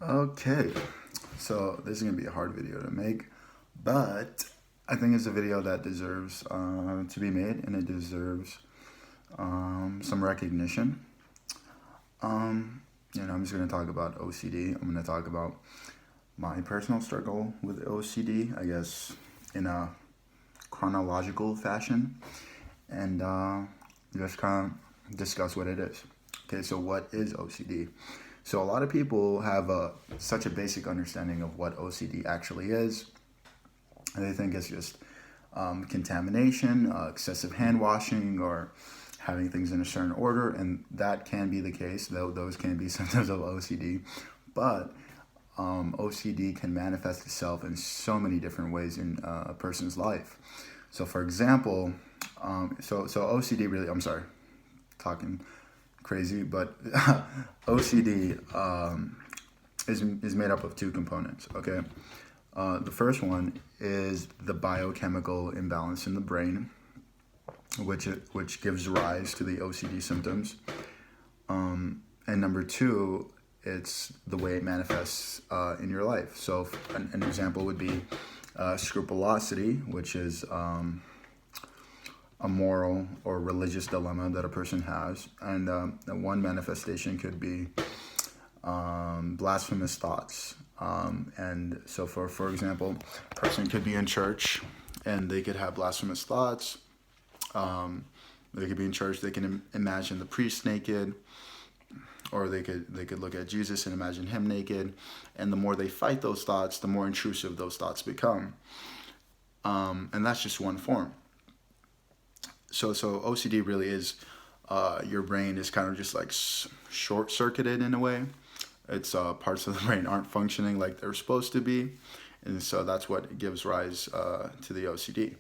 Okay, so this is gonna be a hard video to make, but I think it's a video that deserves to be made, and it deserves some recognition. I'm just gonna talk about OCD. I'm gonna talk about my personal struggle with OCD, I guess, in a chronological fashion, and just kind of discuss what it is. Okay, so what is OCD? So a lot of people have such a basic understanding of what OCD actually is. And they think it's just contamination, excessive hand washing, or having things in a certain order, and that can be the case, though those can be symptoms of OCD. But OCD can manifest itself in so many different ways in a person's life. So, for example, so OCD really, I'm sorry, talking crazy, but OCD is made up of two components. Okay, the first one is the biochemical imbalance in the brain, which gives rise to the OCD symptoms. And number two, it's the way it manifests in your life. So an example would be scrupulosity, which is a moral or religious dilemma that a person has. And one manifestation could be blasphemous thoughts. And so for example, a person could be in church and they could have blasphemous thoughts. They could be in church, they can imagine the priest naked, or they could look at Jesus and imagine him naked. And the more they fight those thoughts, the more intrusive those thoughts become. And that's just one form. So OCD really is your brain is kind of just like short-circuited in a way. It's parts of the brain aren't functioning like they're supposed to be, and so that's what gives rise to the OCD.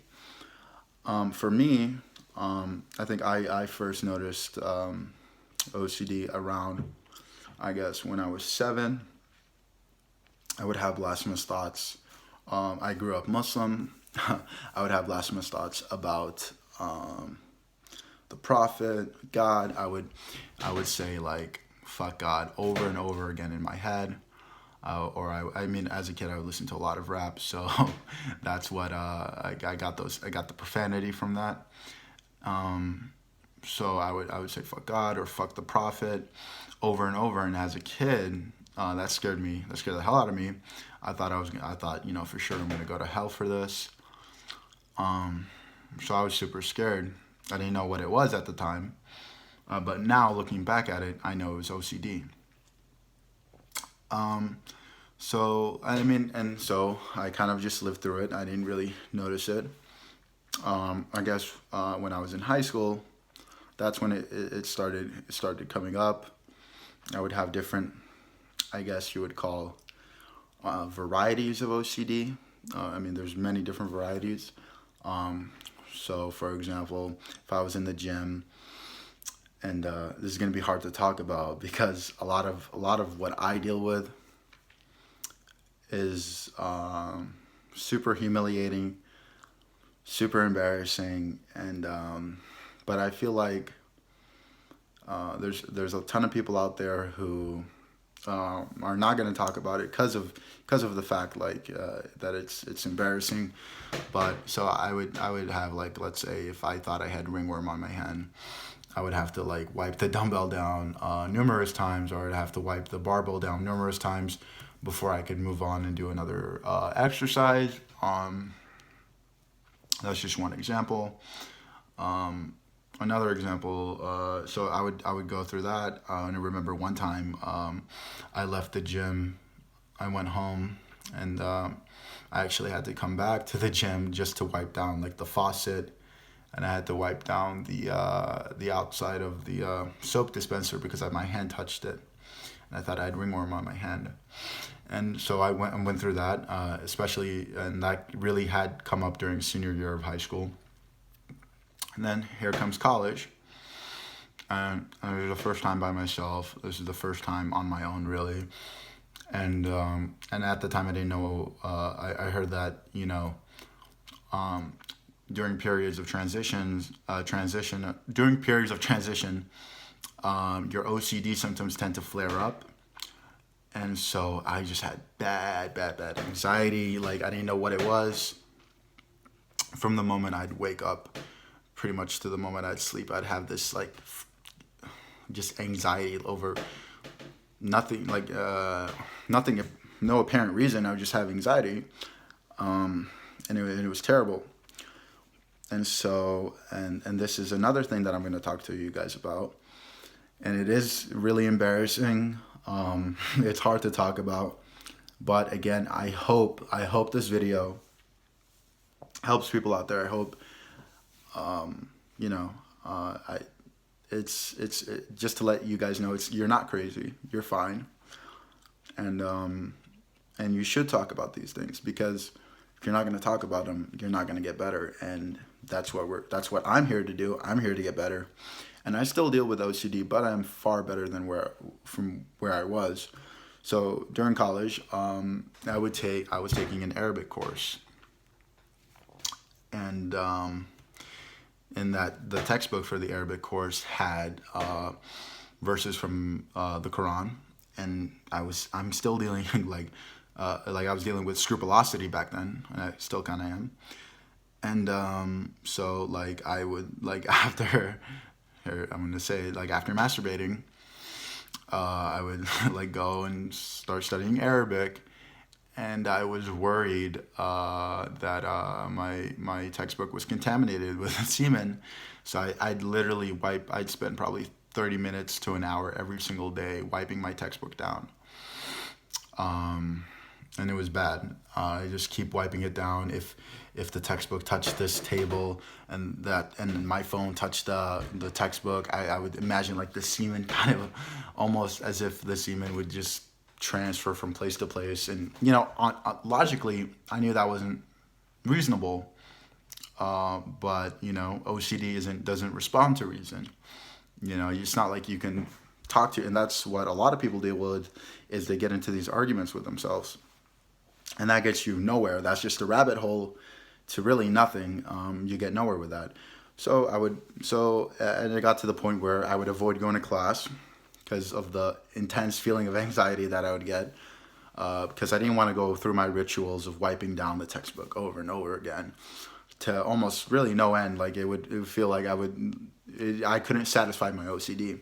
For me, I think I first noticed OCD around, I guess, when I was 7. I would have blasphemous thoughts. I grew up Muslim. I would have blasphemous thoughts about the prophet, God. I would say like fuck God over and over again in my head. I mean, as a kid, I would listen to a lot of rap, so that's what I got the profanity from that. So I would say fuck God or fuck the prophet over and over. And as a kid, that scared me. That scared the hell out of me. I thought for sure I'm gonna go to hell for this. So I was super scared. I didn't know what it was at the time, but now looking back at it, I know it was OCD. So I kind of just lived through it. I didn't really notice it. I guess when I was in high school, that's when it started coming up. I would have different, I guess you would call, varieties of OCD. There's many different varieties. So for example, if I was in the gym, and this is going to be hard to talk about because a lot of what I deal with is super humiliating, super embarrassing, and but I feel like there's a ton of people out there who are not going to talk about it because of the fact that it's embarrassing. But so I would have, like, let's say if I thought I had ringworm on my hand, I would have to like wipe the dumbbell down numerous times, or I'd have to wipe the barbell down numerous times before I could move on and do another exercise. That's just one example. Another example, so I would go through that. And I remember one time I left the gym, I went home, and I actually had to come back to the gym just to wipe down like the faucet, and I had to wipe down the outside of the soap dispenser because my hand touched it, and I thought I had ringworm on my hand. And so I went through that, especially, and that really had come up during senior year of high school. And then here comes college, and it was the first time by myself. This is the first time on my own, really. And at the time I didn't know. I heard that during periods of transition, your OCD symptoms tend to flare up, And so I just had bad anxiety. Like, I didn't know what it was. From the moment I'd wake up, pretty much to the moment I'd sleep, I'd have this like just anxiety over nothing, like nothing, no apparent reason. I would just have anxiety, and it was terrible. And so, and this is another thing that I'm going to talk to you guys about, and it is really embarrassing. It's hard to talk about, but again, I hope this video helps people out there. I hope, you know, it's just to let you guys know, you're not crazy, you're fine, and you should talk about these things, because if you're not going to talk about them, you're not going to get better. And that's what I'm here to do. I'm here to get better, and I still deal with OCD, but I'm far better than from where I was. So during college, I was taking an Arabic course. And in that, the textbook for the Arabic course had verses from the Quran, and I'm still dealing like I was dealing with scrupulosity back then, and I still kind of am. And so like I would, like, after after masturbating, I would like go and start studying Arabic. And I was worried that my textbook was contaminated with semen. So I'd literally I'd spend probably 30 minutes to an hour every single day wiping my textbook down. And it was bad. I just keep wiping it down. If the textbook touched this table and my phone touched the textbook, I would imagine like the semen kind of almost as if the semen would just transfer from place to place. And logically I knew that wasn't reasonable, but OCD doesn't respond to reason. It's not like you can talk to, and that's what a lot of people deal with, is they get into these arguments with themselves, and that gets you nowhere. That's just a rabbit hole to really nothing. You get nowhere with that. And it got to the point where I would avoid going to class because of the intense feeling of anxiety that I would get, because I didn't want to go through my rituals of wiping down the textbook over and over again to almost really no end. Like it would feel like I couldn't satisfy my OCD.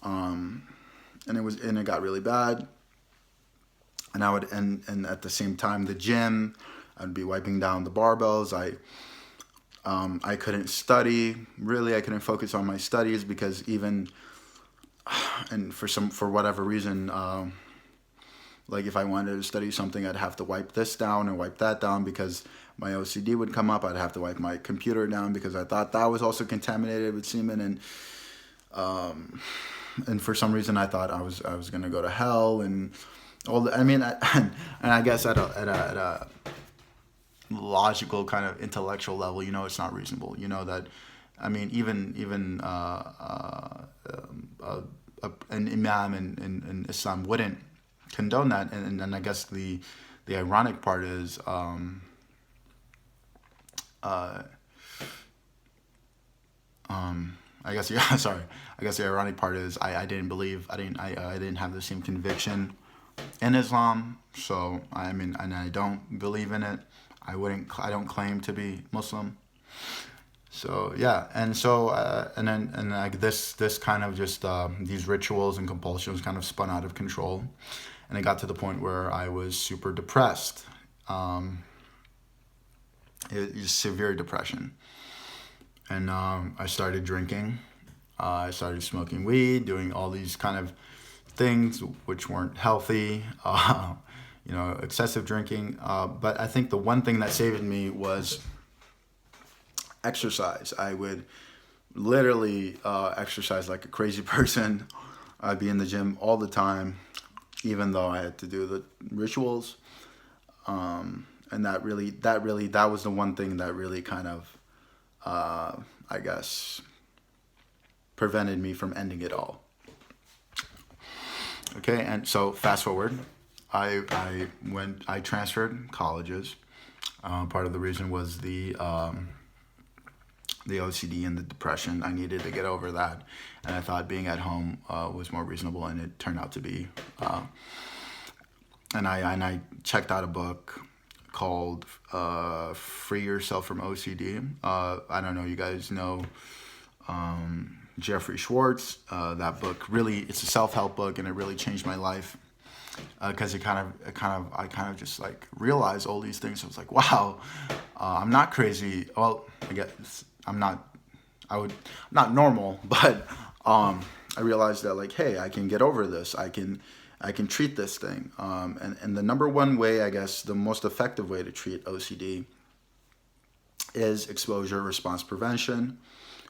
And it got really bad. And and at the same time, the gym, I'd be wiping down the barbells. I couldn't study, really. I couldn't focus on my studies because for whatever reason, like if I wanted to study something, I'd have to wipe this down and wipe that down because my OCD would come up. I'd have to wipe my computer down because I thought that was also contaminated with semen, and for some reason I thought I was gonna go to hell and all. And I guess at a logical kind of intellectual level, it's not reasonable. That, even an imam in Islam wouldn't condone that, and I guess the ironic part is I guess the ironic part is I didn't have the same conviction in Islam, so and I don't believe in it. I don't claim to be Muslim. So yeah, and so and like this kind of just these rituals and compulsions kind of spun out of control, and it got to the point where I was super depressed. It was severe depression, and I started drinking. I started smoking weed, doing all these kind of things which weren't healthy. Excessive drinking. But I think the one thing that saved me was exercise. I would literally exercise like a crazy person. I'd be in the gym all the time, even though I had to do the rituals. And that was the one thing that really kind of, I guess, prevented me from ending it all. Okay, and so fast forward, I transferred colleges. Part of the reason was the the OCD and the depression. I needed to get over that, and I thought being at home was more reasonable, and it turned out to be. And I checked out a book called "Free Yourself from OCD." I don't know, you guys know Jeffery Schwartz. That book really, it's a self-help book, and it really changed my life. Because I kind of just like realized all these things. I was like, wow, I'm not crazy. Well, I guess I'm not normal, but I realized that like, hey, I can get over this. I can treat this thing. And the number one way, I guess, the most effective way to treat OCD is exposure response prevention,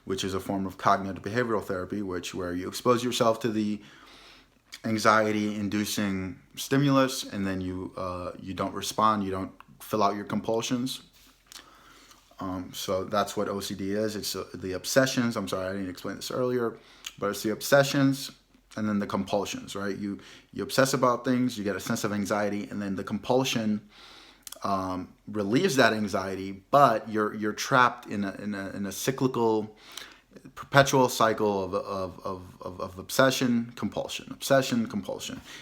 which is a form of cognitive behavioral therapy, where you expose yourself to the anxiety-inducing stimulus, and then you don't respond, you don't fill out your compulsions. So that's what OCD is. It's the obsessions. I'm sorry, I didn't explain this earlier, but it's the obsessions and then the compulsions, right? You obsess about things, you get a sense of anxiety, and then the compulsion relieves that anxiety, but you're trapped in a cyclical, perpetual cycle of obsession, compulsion.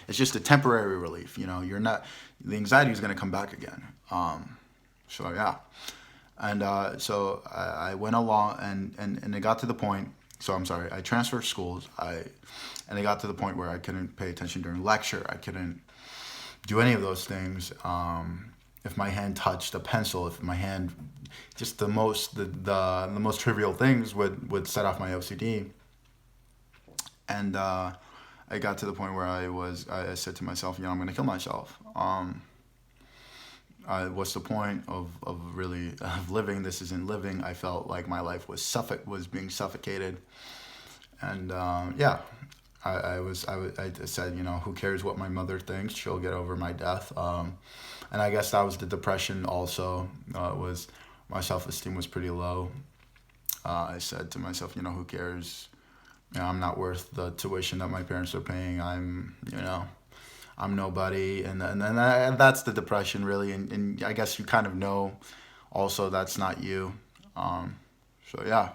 It's just a temporary relief. You're not, the anxiety is going to come back again. So yeah. And so I went along, and it got to the point, so I'm sorry, I transferred schools, and it got to the point where I couldn't pay attention during lecture. I couldn't do any of those things. If my hand touched a pencil, if my hand, just the most trivial things would set off my OCD. And I got to the point where I said to myself, I'm going to kill myself. What's the point of living? This isn't living. I felt like my life was being suffocated. And I said, who cares what my mother thinks? She'll get over my death. And I guess that was the depression also. My self-esteem was pretty low. I said to myself, who cares? I'm not worth the tuition that my parents are paying. I'm nobody. And that's the depression, really. And I guess you kind of know also that's not you. So yeah.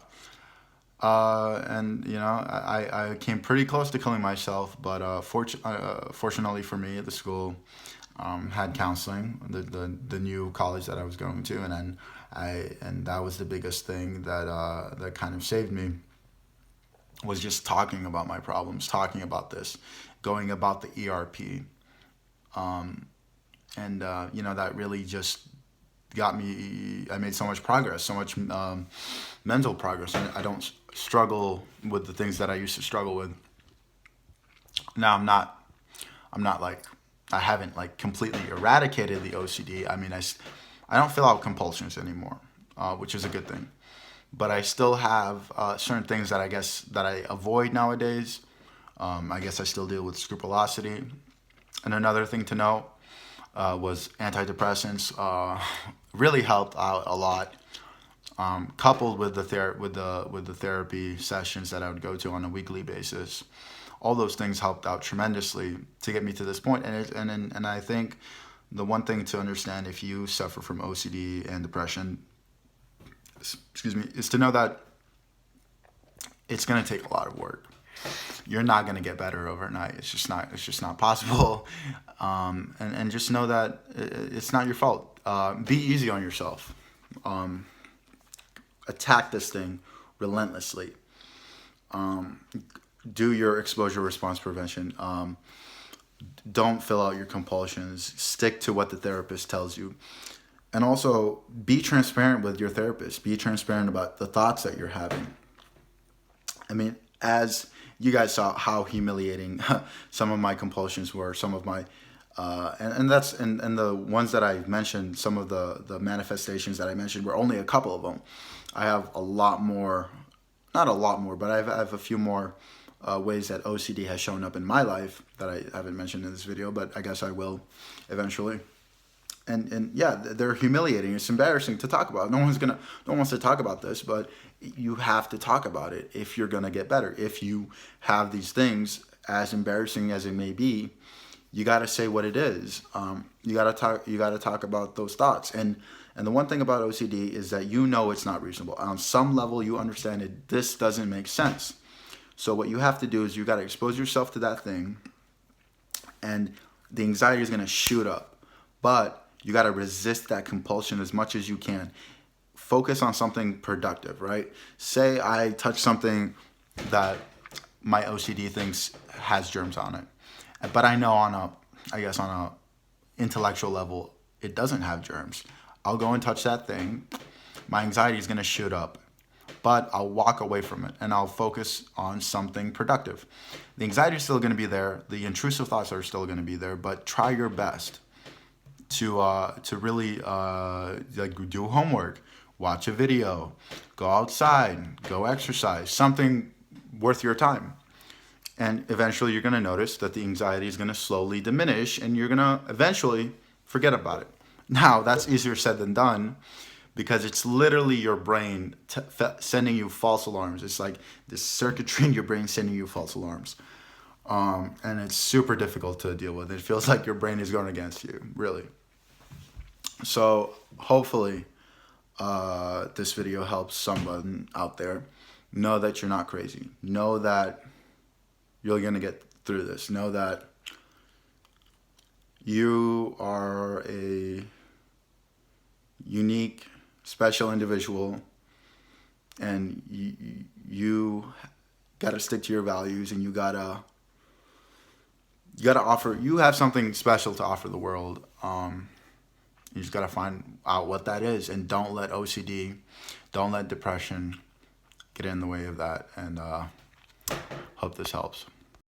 I came pretty close to killing myself, but fortunately for me, the school had counseling, the new college that I was going to, and that was the biggest thing that kind of saved me, was just talking about my problems, talking about this, going about the ERP, that really just got me. I made so much progress, so much mental progress, and I don't struggle with the things that I used to struggle with. Now I'm not like, I haven't like completely eradicated the OCD. I mean, I don't fill out compulsions anymore, which is a good thing. But I still have certain things that I guess that I avoid nowadays. I guess I still deal with scrupulosity. And another thing to note was antidepressants really helped out a lot. Coupled with the therapy sessions that I would go to on a weekly basis. All those things helped out tremendously to get me to this point. And I think the one thing to understand if you suffer from OCD and depression, is to know that it's going to take a lot of work. You're not going to get better overnight. It's just not possible. And just know that it's not your fault. Be easy on yourself. Attack this thing relentlessly. Do your exposure response prevention. Don't fill out your compulsions. Stick to what the therapist tells you. And also be transparent with your therapist. Be transparent about the thoughts that you're having. I mean, as you guys saw how humiliating some of my compulsions were, some of my and the ones that I mentioned, some of the manifestations that I mentioned were only a couple of them. I have a lot more, not a lot more, but I have a few more ways that OCD has shown up in my life that I haven't mentioned in this video, but I guess I will eventually. And yeah, they're humiliating. It's embarrassing to talk about. No one wants to talk about this, but you have to talk about it if you're gonna get better. If you have these things, as embarrassing as it may be, you got to say what it is. You got to talk about those thoughts. And the one thing about OCD is that it's not reasonable. On some level, you understand it. This doesn't make sense. So what you have to do is you got to expose yourself to that thing, and the anxiety is going to shoot up. But you got to resist that compulsion as much as you can. Focus on something productive, right? Say I touch something that my OCD thinks has germs on it, but I know on a intellectual level, it doesn't have germs. I'll go and touch that thing. My anxiety is going to shoot up, but I'll walk away from it and I'll focus on something productive. The anxiety is still going to be there. The intrusive thoughts are still going to be there, but try your best to really do homework, watch a video, go outside, go exercise, something worth your time. And eventually you're going to notice that the anxiety is going to slowly diminish and you're going to eventually forget about it. Now, that's easier said than done because it's literally your brain sending you false alarms. It's like this circuitry in your brain sending you false alarms. And it's super difficult to deal with. It feels like your brain is going against you, really. So hopefully this video helps someone out there. Know that you're not crazy. Know that you're going to get through this. Know that you are a unique, special individual, and you got to stick to your values, and you got to offer. You have something special to offer the world. You just got to find out what that is, and don't let OCD, don't let depression get in the way of that. And hope this helps.